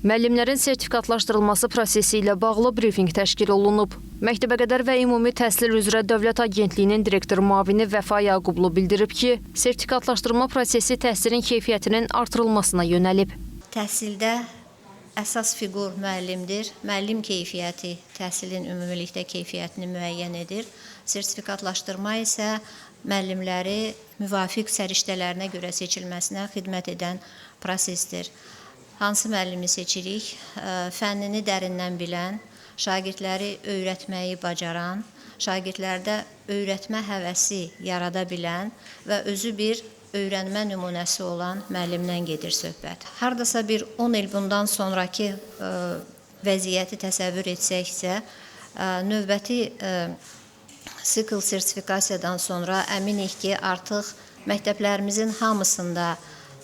Müəllimlərin sertifikatlaşdırılması prosesi ilə bağlı brifinq təşkil olunub. Məktəbəqədər və Ümumi Təhsil üzrə Dövlət Agentliyinin direktor müavini Vəfa Yaqublu bildirib ki, sertifikatlaşdırma prosesi təhsilin keyfiyyətinin artırılmasına yönəlib. Təhsildə əsas fiqur müəllimdir. Müəllim keyfiyyəti təhsilin ümumilikdə keyfiyyətini müəyyən edir. Sertifikatlaşdırma isə müəllimləri müvafiq səriştələrinə görə seçilməsinə xidmət edən prosesdir. Hansı müəllimi seçirik? Fənnini dərindən bilən, şagirdləri öyrətməyi bacaran, şagirdlərdə öyrətmə həvəsi yarada bilən və özü bir öyrənmə nümunəsi olan müəllimdən gedir söhbət. Hardasa bir 10 il bundan sonraki vəziyyəti təsəvvür etsəksə, növbəti sikl sertifikasiyadan sonra əminik ki, artıq məktəblərimizin hamısında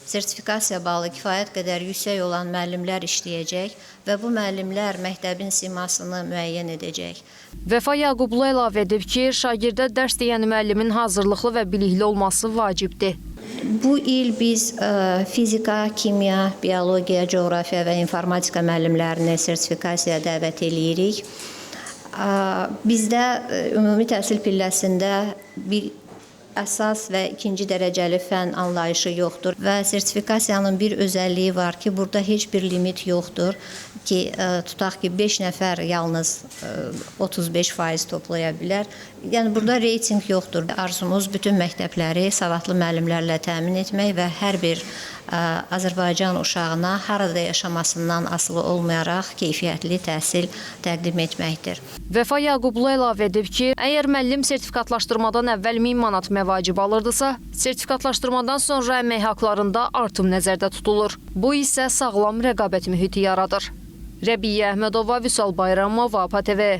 sertifikasiya balı kifayət qədər yüksək olan müəllimlər işləyəcək və bu müəllimlər məktəbin simasını müəyyən edəcək. Vəfa Yaqublu əlavə edib ki, şagirdə dərs deyən müəllimin hazırlıqlı və bilikli olması vacibdir. Bu il biz fizika, kimya, biologiya, coğrafiya və informatika müəllimlərini sertifikasiyaya dəvət eləyirik. Bizdə ümumi təhsil pilləsində bir əsas və ikinci dərəcəli fənn anlayışı yoxdur və sertifikasiyanın bir özəlliyi var ki, burada heç bir limit yoxdur ki, tutaq ki, 5 nəfər yalnız 35% toplaya bilər. Yəni, burada reyting yoxdur. Arzumuz bütün məktəbləri savadlı müəllimlərlə təmin etmək və hər bir Azərbaycan uşağına harada yaşamasından asılı olmayaraq keyfiyyətli təhsil təqdim etməkdir. Vəfa Yaqublu əlavə edib ki, əgər müəllim sertifikatlaşdırmadan əvvəl 1000 manat məvacib alırdısa, sertifikatlaşdırmadan sonra əmək haqlarında artım nəzərdə tutulur. Bu isə sağlam rəqabət mühiti yaradır. Rəbiyyə Əhmədova, Vüsal Bayramova, APA TV.